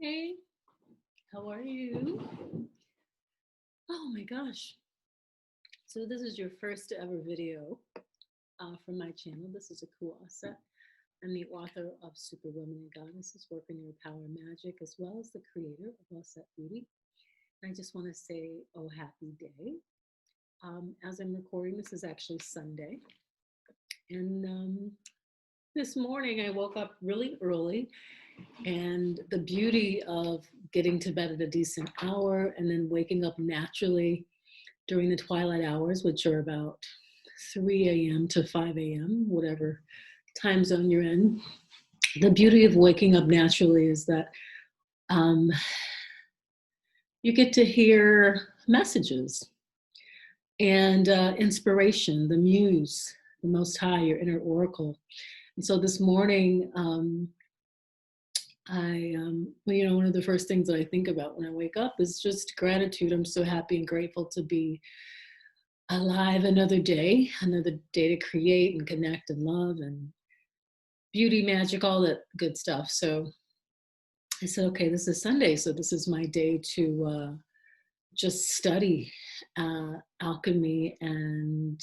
Hey, how are you? Oh my gosh. So this is your first ever video from my channel. This is Akua Auset. I'm the author of Superwomen and Goddesses, Workin Your Power Magic, as well as the creator of Auset Beauty. And I just want to say, oh, happy day. As I'm recording, this is actually Sunday. And this morning I woke up really early, and the beauty of getting to bed at a decent hour and then waking up naturally during the twilight hours, which are about 3 a.m. to 5 a.m., whatever time zone you're in. The beauty of waking up naturally is that you get to hear messages and inspiration, the muse, the Most High, your inner oracle. And so this morning, one of the first things that I think about when I wake up is just gratitude. I'm so happy and grateful to be alive another day to create and connect and love and beauty, magic, all that good stuff. So I said, okay, this is Sunday, so this is my day to just study alchemy and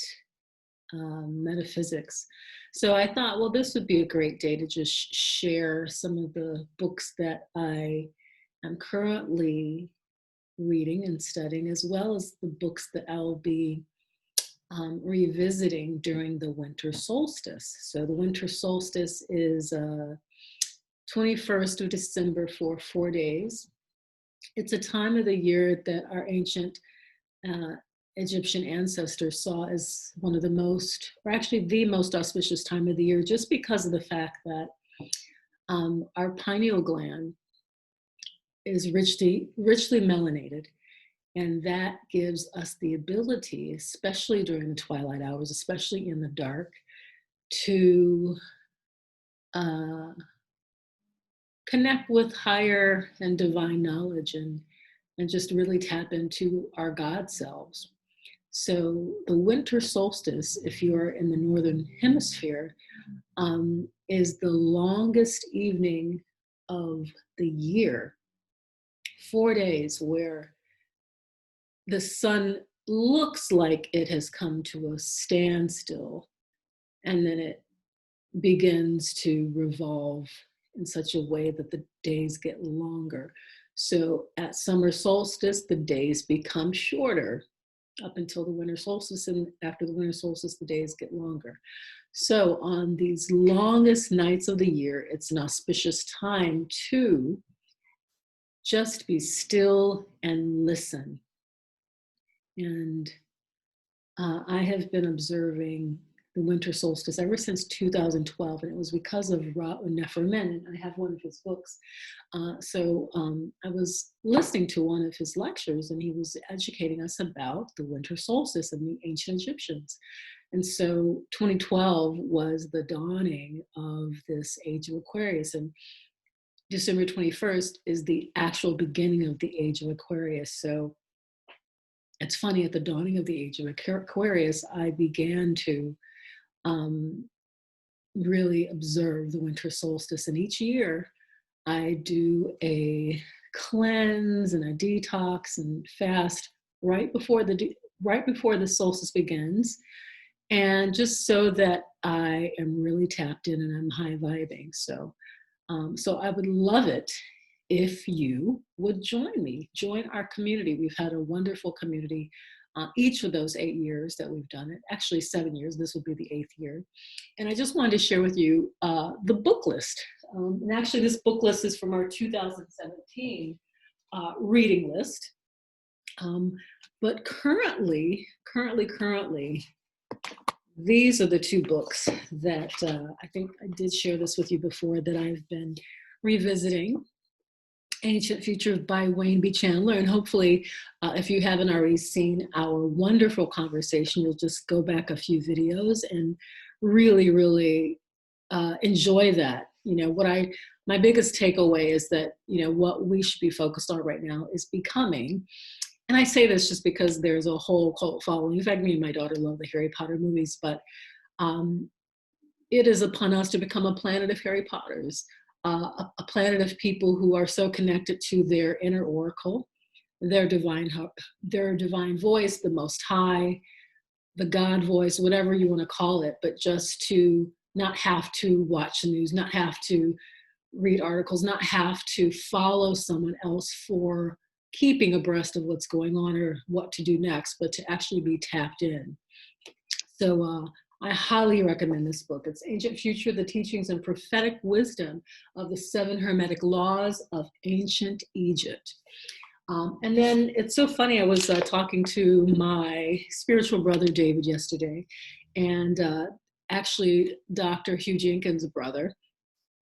metaphysics. So I thought, well, this would be a great day to just share some of the books that I am currently reading and studying, as well as the books that I'll be revisiting during the winter solstice. So the winter solstice is 21st of December for 4 days. It's a time of the year that our ancient Egyptian ancestors saw as one of the most, or actually the most auspicious time of the year, just because of the fact that our pineal gland is richly melanated. And that gives us the ability, especially during the twilight hours, especially in the dark, to connect with higher and divine knowledge and just really tap into our God selves. So the winter solstice, if you're in the northern hemisphere, is the longest evening of the year. 4 days where the sun looks like it has come to a standstill, and then it begins to revolve in such a way that the days get longer. So at summer solstice, the days become shorter up until the winter solstice, and after the winter solstice, the days get longer. So on these longest nights of the year, it's an auspicious time to just be still and listen. And I have been observing the winter solstice ever since 2012, and it was because of Nefermen, and I have one of his books. So I was listening to one of his lectures, and he was educating us about the winter solstice and the ancient Egyptians. And so 2012 was the dawning of this age of Aquarius, and December 21st is the actual beginning of the age of Aquarius. So it's funny, at the dawning of the age of Aquarius, I began to really observe the winter solstice. And each year I do a cleanse and a detox and fast right before the solstice begins. And just so that I am really tapped in and I'm high vibing. So I would love it if you would join me, join our community. We've had a wonderful community each of those 8 years that we've done it, actually 7 years, this will be the 8th year. And I just wanted to share with you the book list. And actually this book list is from our 2017 reading list. But currently, these are the two books that I think I did share this with you before, that I've been revisiting. Ancient Future by Wayne B. Chandler. And hopefully, if you haven't already seen our wonderful conversation, you'll just go back a few videos and really, really enjoy that. You know, my biggest takeaway is that, you know, what we should be focused on right now is becoming. And I say this just because there's a whole cult following. In fact, me and my daughter love the Harry Potter movies, but it is upon us to become a planet of Harry Potters. a planet of people who are so connected to their inner oracle, their divine voice, the Most High, the God voice, whatever you want to call it, but just to not have to watch the news, not have to read articles, not have to follow someone else for keeping abreast of what's going on or what to do next, but to actually be tapped in. So I highly recommend this book. It's Ancient Future, The Teachings and Prophetic Wisdom of the 7 Hermetic Laws of Ancient Egypt. And then it's so funny, I was talking to my spiritual brother, David, yesterday, and actually Dr. Hugh Jenkins' brother.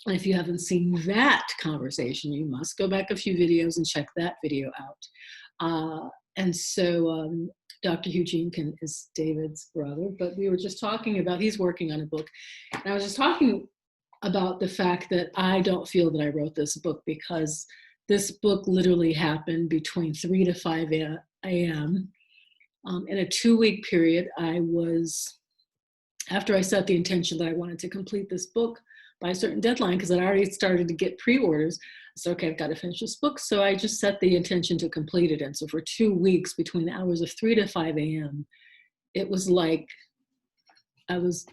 And if you haven't seen that conversation, you must go back a few videos and check that video out. And so Dr. Hugh Jenkins is David's brother, but we were just talking about, he's working on a book. And I was just talking about the fact that I don't feel that I wrote this book, because this book literally happened between 3 to 5 a.m. In a 2-week period. After I set the intention that I wanted to complete this book by a certain deadline, because I'd already started to get pre-orders. So, okay, I've got to finish this book. So I just set the intention to complete it. And so for 2 weeks, between the hours of 3 to 5 a.m., it was like I was,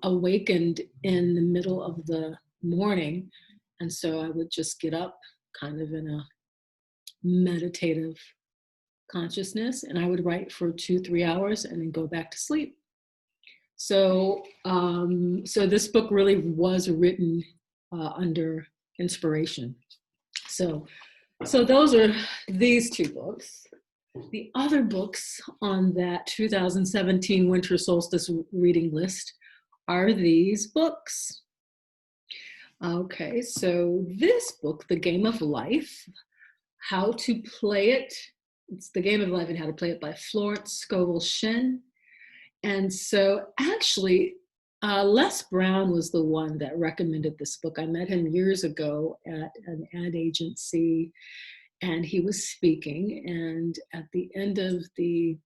awakened in the middle of the morning. And so I would just get up kind of in a meditative consciousness, and I would write for 2-3 hours and then go back to sleep. So this book really was written under inspiration. So those are these 2 books. The other books on that 2017 Winter Solstice reading list are these books. Okay, so this book, The Game of Life, How to Play It. It's The Game of Life and How to Play It by Florence Scovel Shinn. And so actually, Les Brown was the one that recommended this book. I met him years ago at an ad agency, and he was speaking. And at the end of the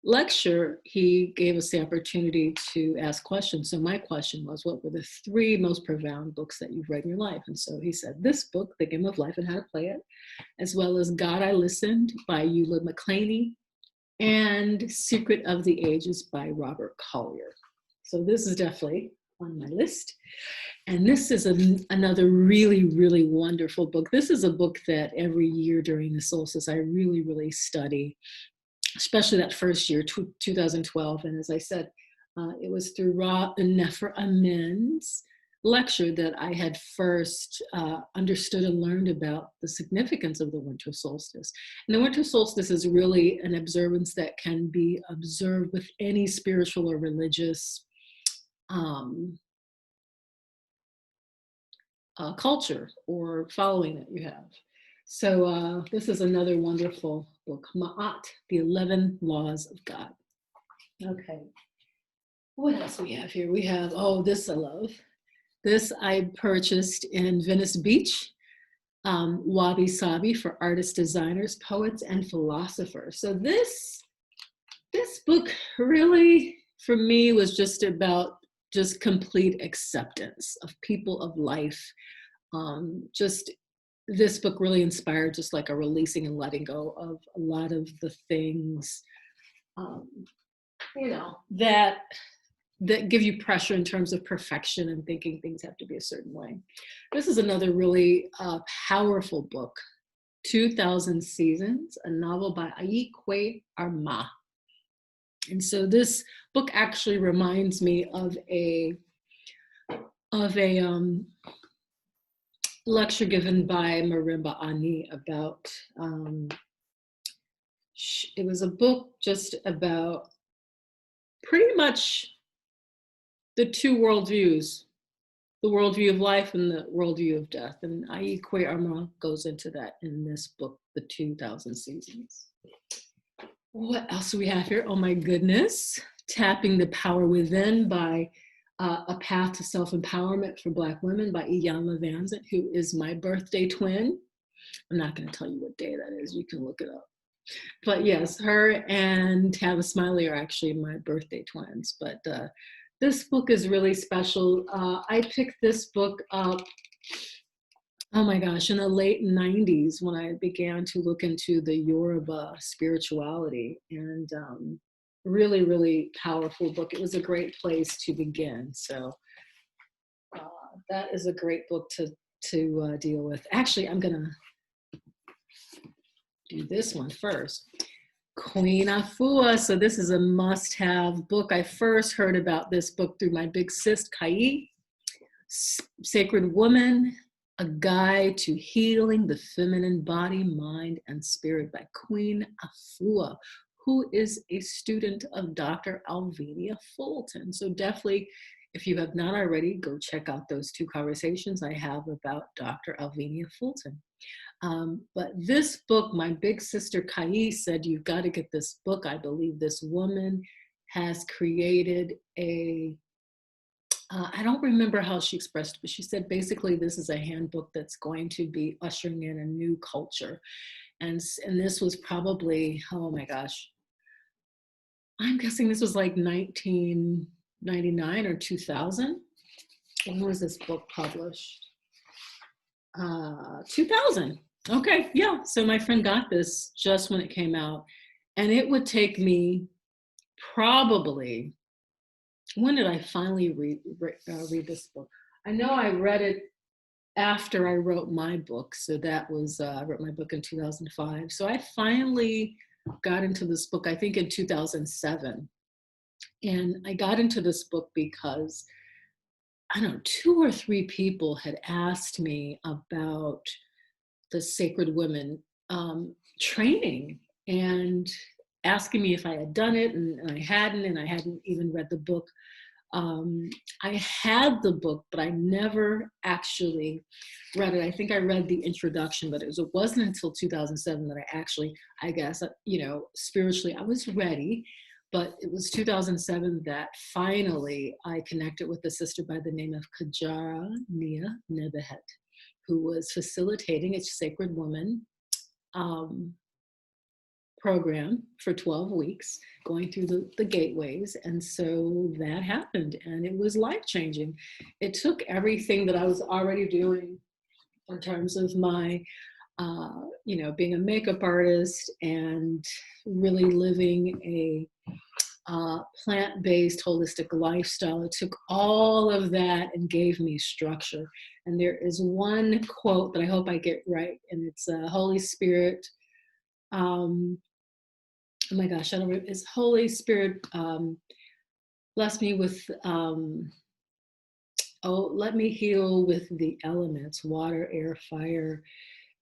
lecture, he gave us the opportunity to ask questions. So my question was, what were the 3 most profound books that you've read in your life? And so he said, this book, The Game of Life and How to Play It, as well as God I Listened by Eula McClaney, and Secret of the Ages by Robert Collier. So this is definitely on my list. And this is another really, really wonderful book. This is a book that every year during the solstice, I really, really study, especially that first year, 2012. And as I said, it was through Ra Nefer Amen's lecture that I had first understood and learned about the significance of the winter solstice. And the winter solstice is really an observance that can be observed with any spiritual or religious culture or following that you have. So this is another wonderful book, Ma'at, The 11 Laws of God. Okay, what else we have here? We have, this I love. This I purchased in Venice Beach, Wabi Sabi for artists, designers, poets, and philosophers. So this book really, for me, was just about complete acceptance of people, of life. This book really inspired just like a releasing and letting go of a lot of the things, that give you pressure in terms of perfection and thinking things have to be a certain way. This is another really powerful book, 2000 Seasons, a novel by Akua Auset. And so this book actually reminds me of a lecture given by Marimba Ani about, it was a book just about pretty much the 2 worldviews, the worldview of life and the worldview of death. And Akua Auset goes into that in this book, The 2000 Seasons. What else do we have here? Oh my goodness. Tapping the Power Within by A Path to Self-Empowerment for Black Women by Iyanla Vanzant, who is my birthday twin. I'm not going to tell you what day that is. You can look it up. But yes, her and Tavis Smiley are actually my birthday twins. But This book is really special. I picked this book up, oh my gosh, in the late 90s when I began to look into the Yoruba spirituality, and really, really powerful book. It was a great place to begin. So that is a great book to deal with. Actually, I'm gonna do this one first. Queen Afua. So this is a must-have book. I first heard about this book through my big sis, Kai. Sacred Woman, A Guide to Healing the Feminine Body, Mind, and Spirit by Queen Afua, who is a student of Dr. Alvenia Fulton. So definitely, if you have not already, go check out those 2 conversations I have about Dr. Alvenia Fulton. But this book, my big sister Kai said, you've got to get this book. I believe this woman has created a, I don't remember how she expressed it, but she said basically this is a handbook that's going to be ushering in a new culture. And this was probably, oh my gosh, I'm guessing this was like 1999 or 2000. When was this book published? 2000. Okay, yeah. So my friend got this just when it came out, and it would take me probably, when did I finally read this book? I know I read it after I wrote my book. So that was, I wrote my book in 2005. So I finally got into this book, I think in 2007. And I got into this book because, I don't know, 2 or 3 people had asked me about the Sacred Women training and asking me if I had done it, and I hadn't even read the book. I had the book, but I never actually read it. I think I read the introduction, but it wasn't until 2007 that I actually, I guess, spiritually, I was ready. But it was 2007 that finally I connected with a sister by the name of Kajara Nia Nebehet, who was facilitating a Sacred Woman program for 12 weeks, going through the gateways. And so that happened, and it was life-changing. It took everything that I was already doing in terms of my, being a makeup artist and really living a plant-based holistic lifestyle. It took all of that and gave me structure. And there is one quote that I hope I get right, and it's Holy Spirit. Oh my gosh, I don't remember. It's Holy Spirit bless me with, let me heal with the elements, water, air, fire,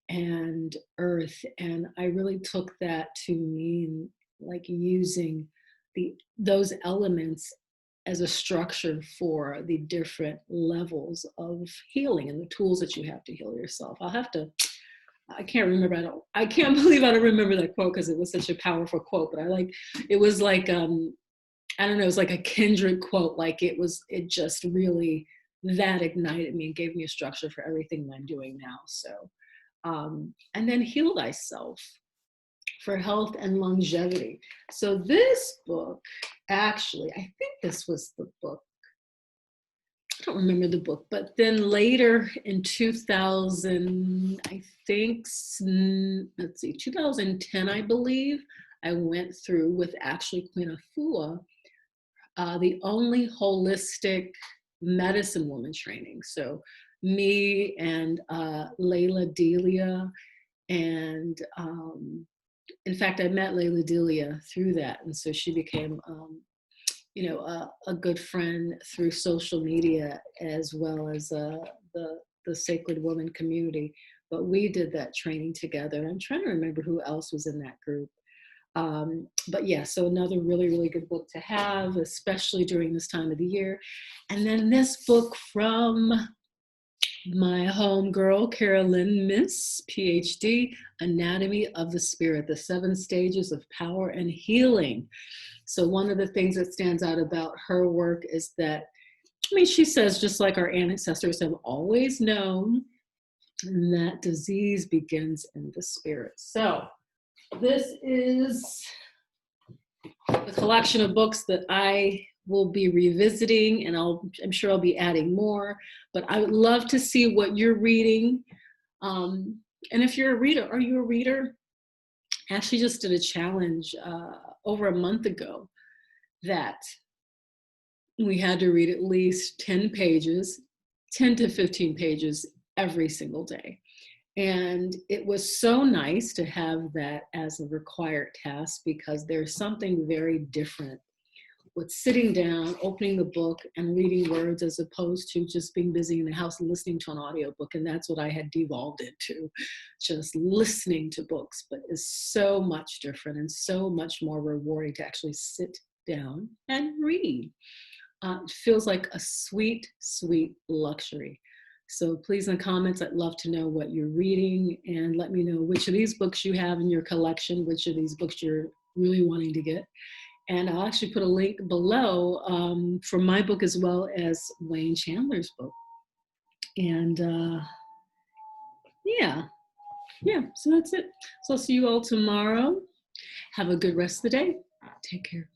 and earth. And I really took that to mean like using those elements as a structure for the different levels of healing and the tools that you have to heal yourself. I can't remember. I can't believe I don't remember that quote because it was such a powerful quote, but it was like, I don't know, it was like a kindred quote. Like it just really, that ignited me and gave me a structure for everything that I'm doing now. So, and then Heal Thyself for Health and Longevity. So this book, actually, I think this was the book. I don't remember the book, but then later in 2000, I think, let's see, 2010, I believe, I went through with actually Queen Afua, the only holistic medicine woman training. So me and Layla Delia, and in fact, I met Layla Delia through that. And so she became, a good friend through social media, as well as the Sacred Woman community. But we did that training together. I'm trying to remember who else was in that group. But yeah, so another really, really good book to have, especially during this time of the year. And then this book from my homegirl, Carolyn Miss, PhD, Anatomy of the Spirit, the 7 Stages of Power and Healing. So one of the things that stands out about her work is that, she says, just like our ancestors have always known, that disease begins in the spirit. So this is the collection of books that I we'll be revisiting, and I'm sure I'll be adding more, but I would love to see what you're reading. And if you're a reader, are you a reader? I actually just did a challenge over a month ago that we had to read at least 10 pages, 10 to 15 pages every single day. And it was so nice to have that as a required task, because there's something very different with sitting down, opening the book and reading words, as opposed to just being busy in the house and listening to an audiobook. And that's what I had devolved into, just listening to books. But it's so much different and so much more rewarding to actually sit down and read. It feels like a sweet, sweet luxury. So please, in the comments, I'd love to know what you're reading, and let me know which of these books you have in your collection, which of these books you're really wanting to get. And I'll actually put a link below for my book as well as Wayne Chandler's book. And yeah, so that's it. So I'll see you all tomorrow. Have a good rest of the day. Take care.